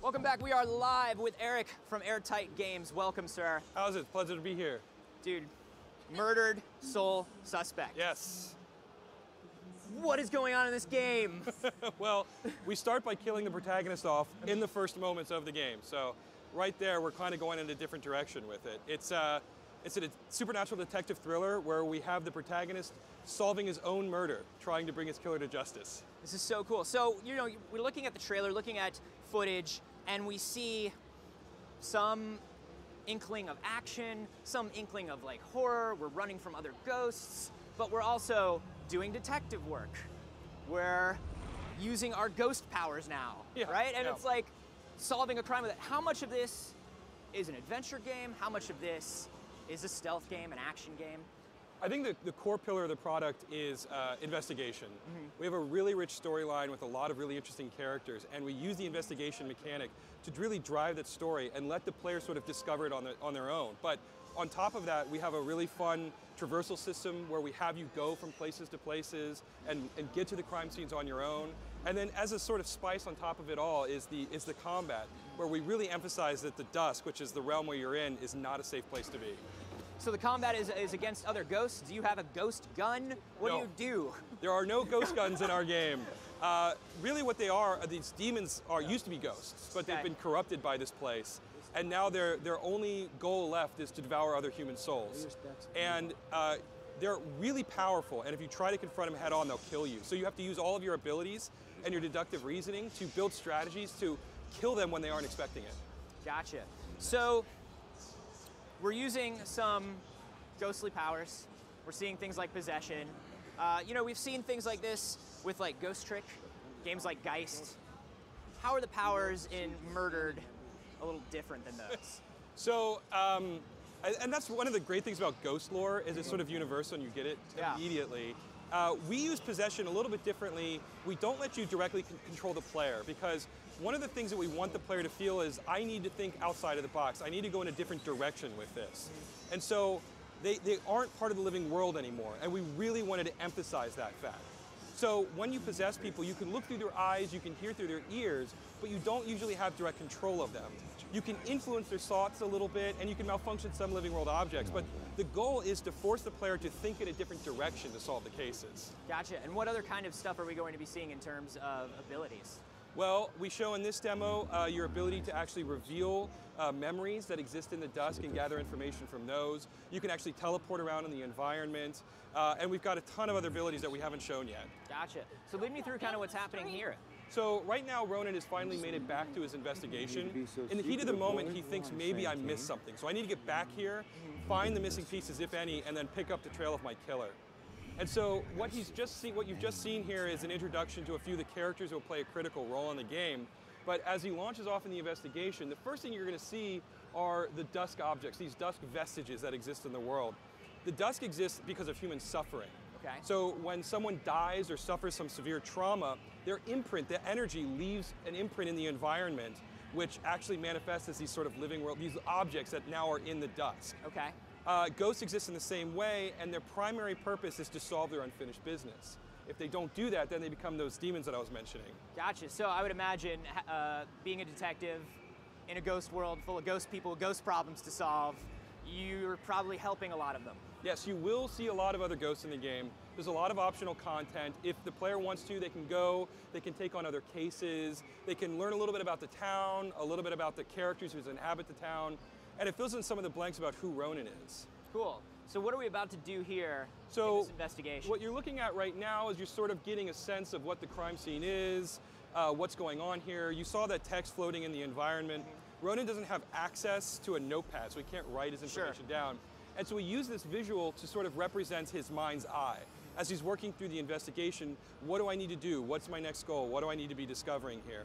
Welcome back. We are live with Eric from Airtight Games. Welcome, sir. How's it? Pleasure to be here. Dude, murdered soul suspect. Yes. What is going on in this game? Well, we start by killing the protagonist off in the first moments of the game. So right there, we're kind of going in a different direction with it. It's a supernatural detective thriller where we have the protagonist solving his own murder, trying to bring his killer to justice. This is so cool. So, you know, we're looking at the trailer, looking at footage, and we see some inkling of action, some inkling of like horror. We're running from other ghosts, but we're also doing detective work. We're using our ghost powers now, right? And it's like solving a crime with it. How much of this is an adventure game? How much of this is a stealth game, an action game? I think the core pillar of the product is investigation. We have a really rich storyline with a lot of really interesting characters, and we use the investigation mechanic to really drive that story and let the player sort of discover it on their own. But on top of that, we have a really fun traversal system where we have you go from places to places and get to the crime scenes on your own. And then as a sort of spice on top of it all is the combat, where we really emphasize that the Dusk, which is the realm where you're in, is not a safe place to be. So the combat is against other ghosts. Do you have a ghost gun? What do you do? There are no ghost guns in our game. Really what they are, these demons used to be ghosts, but they've been corrupted by this place. And now their only goal left is to devour other human souls. And they're really powerful, and if you try to confront them head on, they'll kill you. So you have to use all of your abilities and your deductive reasoning to build strategies to kill them when they aren't expecting it. Gotcha. So we're using some ghostly powers. We're seeing things like possession. You know, we've seen things like this with like Ghost Trick, games like Geist. How are the powers in Murdered a little different than those? So, and that's one of the great things about Ghost lore, is it's sort of universal and you get it immediately. We use possession a little bit differently. We don't let you directly control the player, because one of the things that we want the player to feel is, I need to think outside of the box. I need to go in a different direction with this. And so they aren't part of the living world anymore, and we really wanted to emphasize that fact. So when you possess people, you can look through their eyes, you can hear through their ears, but you don't usually have direct control of them. You can influence their thoughts a little bit, and you can malfunction some living world objects, but the goal is to force the player to think in a different direction to solve the cases. Gotcha. And what other kind of stuff are we going to be seeing in terms of abilities? Well, we show in this demo your ability to actually reveal memories that exist in the Dusk and gather information from those. You can actually teleport around in the environment, and we've got a ton of other abilities that we haven't shown yet. Gotcha. So lead me through kind of what's happening here. So right now, Ronan has finally made it back to his investigation. In the heat of the moment, he thinks maybe I missed something. So I need to get back here, find the missing pieces, if any, and then pick up the trail of my killer. And so what you've just seen here is an introduction to a few of the characters who will play a critical role in the game. But as he launches off in the investigation, the first thing you're going to see are the Dusk objects, these Dusk vestiges that exist in the world. The Dusk exists because of human suffering. Okay. So when someone dies or suffers some severe trauma, their imprint, the energy, leaves an imprint in the environment, which actually manifests as these sort of living world, these objects that now are in the Dusk. Okay. Ghosts exist in the same way, and their primary purpose is to solve their unfinished business. If they don't do that, then they become those demons that I was mentioning. Gotcha. So I would imagine being a detective in a ghost world full of ghost people, ghost problems to solve, you're probably helping a lot of them. Yes, you will see a lot of other ghosts in the game. There's a lot of optional content. If the player wants to, they can go, they can take on other cases, they can learn a little bit about the town, a little bit about the characters who inhabit the town, and it fills in some of the blanks about who Ronan is. Cool. So what are we about to do here in this investigation? What you're looking at right now is you're sort of getting a sense of what the crime scene is, what's going on here. You saw that text floating in the environment. Ronan doesn't have access to a notepad, so he can't write his information down. And so we use this visual to sort of represent his mind's eye. As he's working through the investigation, what do I need to do? What's my next goal? What do I need to be discovering here?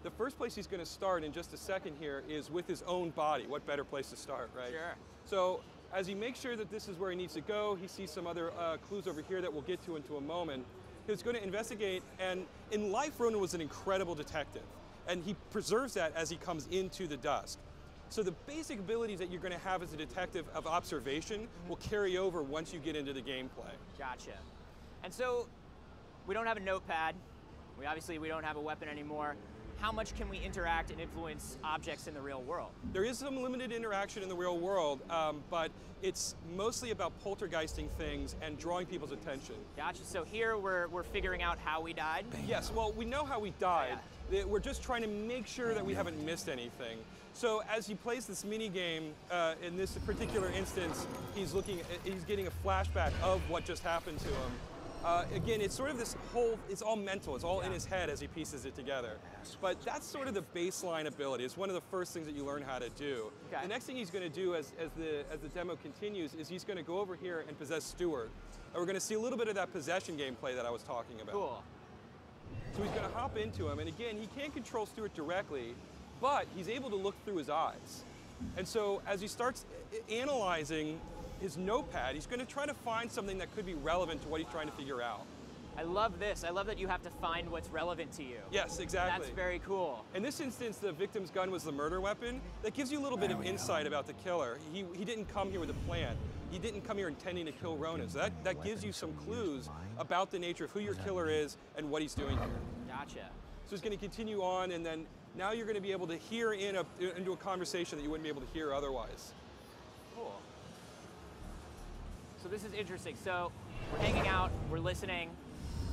The first place he's going to start in just a second here is with his own body. What better place to start, right? Sure. So as he makes sure that this is where he needs to go, he sees some other clues over here that we'll get to into a moment. He's going to investigate, and in life, Ronan was an incredible detective, and he preserves that as he comes into the Dusk. So the basic abilities that you're going to have as a detective of observation will carry over once you get into the gameplay. Gotcha. And so we don't have a notepad. We don't have a weapon anymore. How much can we interact and influence objects in the real world? There is some limited interaction in the real world, but it's mostly about poltergeisting things and drawing people's attention. Gotcha. So here we're figuring out how we died? Yes, well, we know how we died. Yeah. We're just trying to make sure that we haven't missed anything. So as he plays this mini game, in this particular instance, he's getting a flashback of what just happened to him. Again, it's sort of this whole, it's all mental, it's all in his head as he pieces it together. But that's sort of the baseline ability. It's one of the first things that you learn how to do. Okay. The next thing he's going to do as the demo continues is he's going to go over here and possess Stuart. And we're going to see a little bit of that possession gameplay that I was talking about. Cool. So he's going to hop into him, and again, he can't control Stuart directly, but he's able to look through his eyes. And so as he starts analyzing his notepad, he's going to try to find something that could be relevant to what he's trying to figure out. I love this. I love that you have to find what's relevant to you. Yes, exactly. That's very cool. In this instance, the victim's gun was the murder weapon. That gives you a little bit of insight about the killer. He didn't come here with a plan. He didn't come here intending to kill Ronan. So that gives you some clues about the nature of who your killer is and what he's doing here. Gotcha. So he's going to continue on, and then now you're going to be able to hear into a conversation that you wouldn't be able to hear otherwise. Cool. So this is interesting. So we're hanging out, we're listening.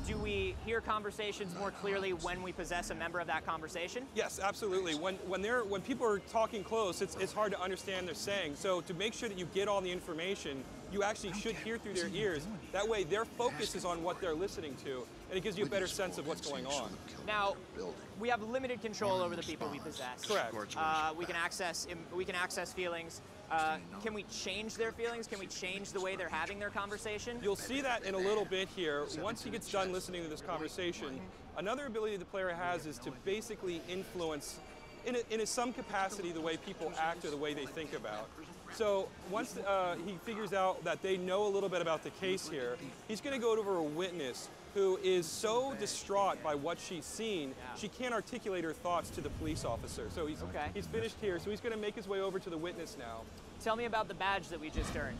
Do we hear conversations more clearly when we possess a member of that conversation? Yes, absolutely. When people are talking close, it's hard to understand they're saying. So to make sure that you get all the information, you actually should hear through their ears. That way their focus is on what they're listening to, and it gives you a better sense of what's going on. Now, we have limited control over the people we possess. Correct. We can access feelings. Can we change their feelings? Can we change the way they're having their conversation? You'll see that in a little bit here. Once he gets done listening to this conversation, another ability the player has is to basically influence, in some capacity, the way people act or the way they think about. So once he figures out that they know a little bit about the case here, he's going to go over a witness who is so distraught by what she's seen, she can't articulate her thoughts to the police officer. So he's finished here, so he's going to make his way over to the witness now. Tell me about the badge that we just earned.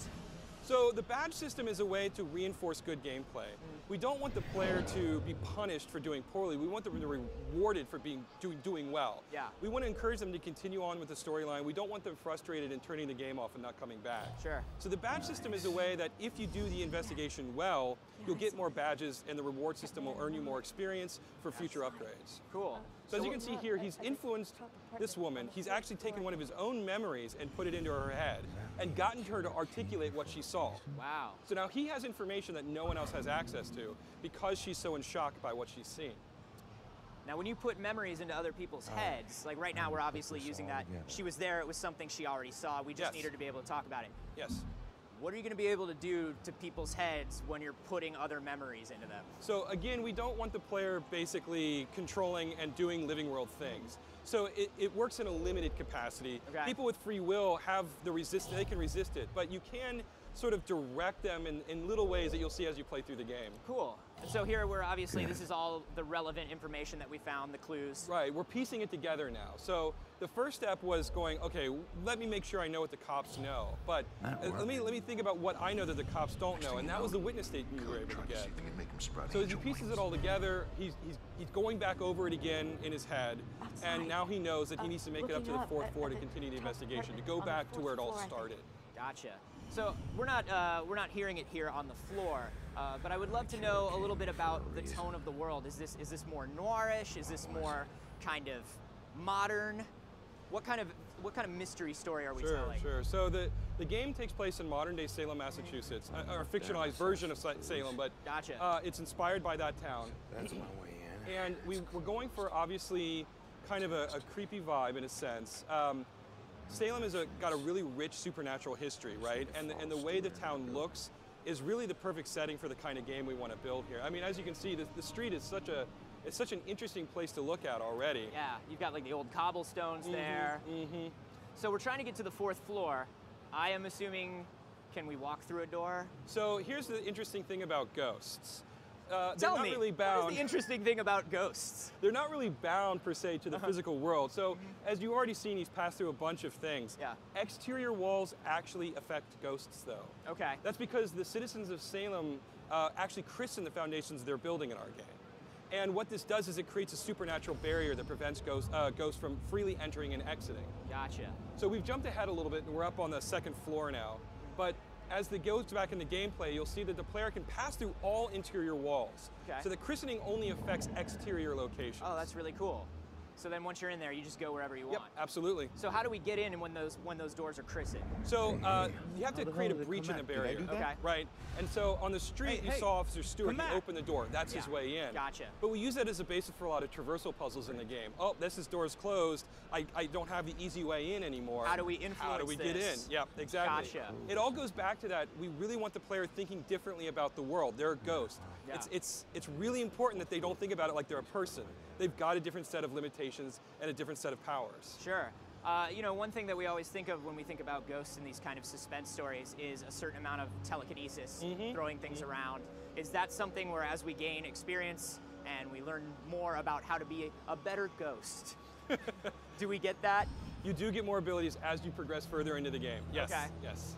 So the badge system is a way to reinforce good gameplay. We don't want the player to be punished for doing poorly. We want them to be rewarded for doing well. Yeah. We want to encourage them to continue on with the storyline. We don't want them frustrated and turning the game off and not coming back. Sure. So the badge system is a way that if you do the investigation well, you'll get more badges, and the reward system will earn you more experience for future upgrades. Cool. So as you can see here, he's influenced this woman. He's actually taken one of his own memories and put it into her head and gotten her to articulate what she saw. Wow. So now he has information that no one else has access to because she's so in shock by what she's seen. Now, when you put memories into other people's heads, like right now we're obviously using that. She was there, it was something she already saw. We just need her to be able to talk about it. Yes. What are you going to be able to do to people's heads when you're putting other memories into them? So again, we don't want the player basically controlling and doing living world things. So it works in a limited capacity. Okay. People with free will have the resistance, they can resist it, but you can sort of direct them in little ways that you'll see as you play through the game. Cool. And so here we're obviously, this is all the relevant information that we found, the clues. Right, we're piecing it together now. So the first step was going, okay, let me make sure I know what the cops know. But let me think about what I know that the cops don't know, and that was the witness statement we were able to get. So as he pieces it all together, he's going back over it again in his head, and now he knows that he needs to make it up to the 4th floor to continue the investigation, to go back to where it all started. Gotcha. So we're not hearing it here on the floor, but I would love to know a little bit about the tone of the world. Is this more noirish? Is this more kind of modern? What kind of mystery story are we telling? Sure. So the game takes place in modern-day Salem, Massachusetts, a fictionalized version of Salem, but gotcha. It's inspired by that town. That's my way in. And we're going for obviously kind of a creepy vibe in a sense. Salem has got a really rich supernatural history, right? And the way the town looks is really the perfect setting for the kind of game we want to build here. I mean, as you can see, the street is it's such an interesting place to look at already. Yeah, you've got like the old cobblestones there. Mm-hmm. So we're trying to get to the 4th floor. I am assuming, can we walk through a door? So here's the interesting thing about ghosts. they're Tell not me, really what bound. is the interesting thing about ghosts? They're not really bound per se to the physical world. So as you've already seen, he's passed through a bunch of things. Yeah. Exterior walls actually affect ghosts, though. Okay. That's because the citizens of Salem actually christen the foundations they're building in our game. And what this does is it creates a supernatural barrier that prevents ghosts from freely entering and exiting. Gotcha. So we've jumped ahead a little bit, and we're up on the second floor now. But as it goes back in the gameplay, you'll see that the player can pass through all interior walls. Okay. So the christening only affects exterior locations. Oh, that's really cool. So then once you're in there, you just go wherever you Yep, want. absolutely. So how do we get in and when those doors are christened? So you have to the create a hell did it breach come in the out? Did I barrier. do that? Okay. Right. And so on the street, Hey, you hey, saw Officer Stewart. come He back. opened the door. That's his Yeah. way in. Gotcha. But we use that as a basis for a lot of traversal puzzles in the game. Oh, this door is closed. I don't have the easy way in anymore. How do we influence How do we get in? this? Yep, exactly. Gotcha. It all goes back to that. We really want the player thinking differently about the world. They're a ghost. Yeah. It's really important that they don't think about it like they're a person. They've got a different set of limitations and a different set of powers. Sure. You know, one thing that we always think of when we think about ghosts in these kind of suspense stories is a certain amount of telekinesis, throwing things around. Is that something where as we gain experience and we learn more about how to be a better ghost, do we get that? You do get more abilities as you progress further into the game. Yes. Okay. Yes.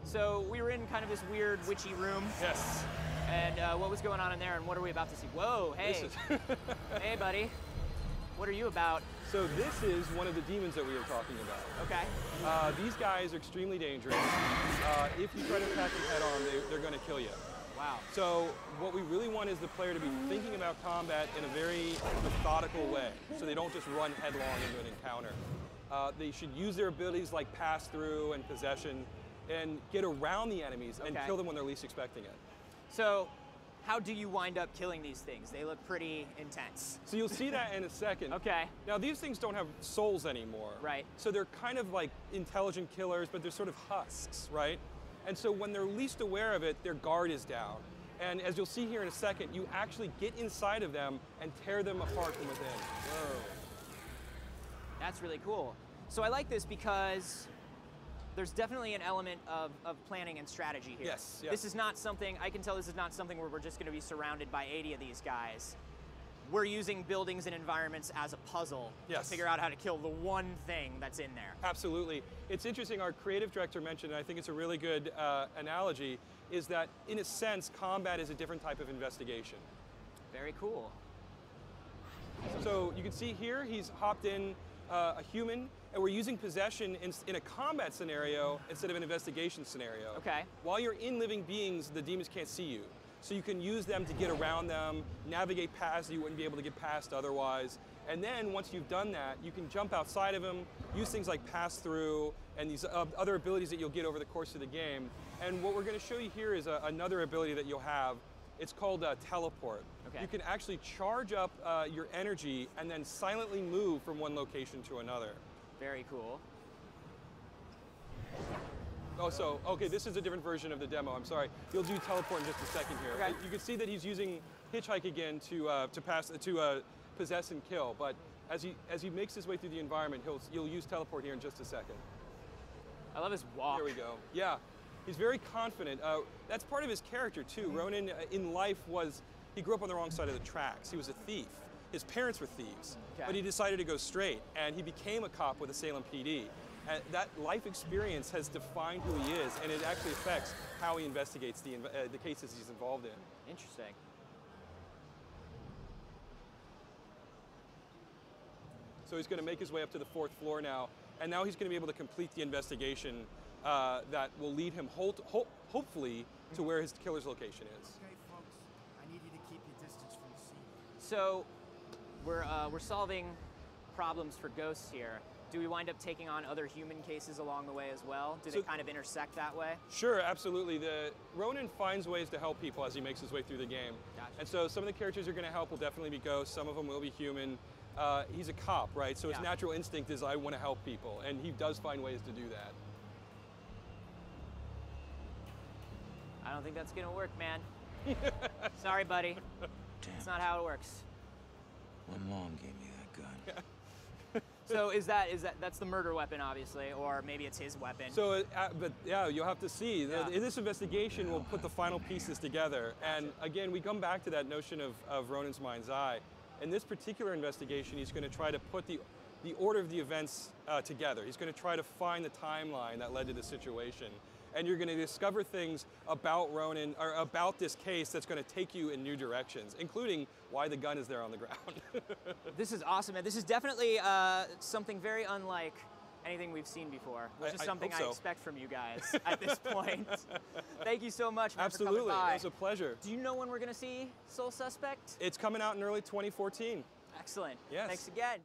So we were in kind of this weird witchy room, Yes. and what was going on in there, and what are we about to see? Whoa, hey, This is hey, buddy, what are you about? So this is one of the demons that we were talking about. Okay, These guys are extremely dangerous. If you try to attack them head on, they're going to kill you. wow. So what we really want is the player to be thinking about combat in a very methodical way, so they don't just run headlong into an encounter. They should use their abilities like pass through and possession and get around the enemies and Okay. kill them when they're least expecting it. So, how do you wind up killing these things? They look pretty intense. So you'll see that in a second. Okay. Now these things don't have souls anymore. Right. So they're kind of like intelligent killers, but they're sort of husks, right? And so when they're least aware of it, their guard is down. And as you'll see here in a second, you actually get inside of them and tear them apart from within. Whoa. That's really cool. So I like this because there's definitely an element of planning and strategy here. Yes, yes. This is not something, I can tell this is not something where we're just going to be surrounded by 80 of these guys. We're using buildings and environments as a puzzle to Yes. figure out how to kill the one thing that's in there. Absolutely. It's interesting, our creative director mentioned, and I think it's a really good analogy, is that in a sense, combat is a different type of investigation. Very cool. So you can see here, he's hopped in a human, and we're using possession in a combat scenario instead of an investigation scenario. Okay. While you're in living beings, the demons can't see you. So you can use them to get around them, navigate past you wouldn't be able to get past otherwise. And then once you've done that, you can jump outside of them, use things like pass through and these other abilities that you'll get over the course of the game. And what we're going to show you here is another ability that you'll have. It's called teleport. Okay. You can actually charge up your energy and then silently move from one location to another. Very cool. Oh, so, okay, this is a different version of the demo, I'm sorry. You'll do teleport in just a second here. Okay. You can see that he's using hitchhike again to possess and kill, but as he makes his way through the environment, you'll use teleport here in just a second. I love his walk. There we go. Yeah, he's very confident. That's part of his character too. Ronan in life he grew up on the wrong side of the tracks. He was a thief. His parents were thieves, Okay. but he decided to go straight, and he became a cop with the Salem PD. And that life experience has defined who he is, and it actually affects how he investigates the cases he's involved in. Interesting. So he's going to make his way up to the 4th floor now, and now he's going to be able to complete the investigation that will lead him hopefully to where his killer's location is. Okay, folks, I need you to keep your distance from the scene. So we're solving problems for ghosts here. Do we wind up taking on other human cases along the way as well? Do they kind of intersect that way? Sure, absolutely. Ronan finds ways to help people as he makes his way through the game. Gotcha. And so some of the characters you're going to help will definitely be ghosts, some of them will be human. He's a cop, right? So his Yeah. natural instinct is I want to help people, and he does find ways to do that. I don't think that's gonna work, man. Sorry, buddy. Damn, It's not how it works. One Long gave me that gun. So that's the murder weapon, obviously, or maybe it's his weapon. So, but yeah, you'll have to see. In this investigation, we'll put the final pieces together. And again, we come back to that notion of Ronan's mind's eye. In this particular investigation, he's going to try to put the order of the events together. He's going to try to find the timeline that led to the situation. And you're going to discover things about Ronan, or about this case, that's going to take you in new directions, including why the gun is there on the ground. This is awesome, man. This is definitely something very unlike anything we've seen before, which is something I expect from you guys at this point. Thank you so much, man, Absolutely, for coming by. it was a pleasure. Do you know when we're going to see Sole Suspect? It's coming out in early 2014. Excellent. Yes. Thanks again.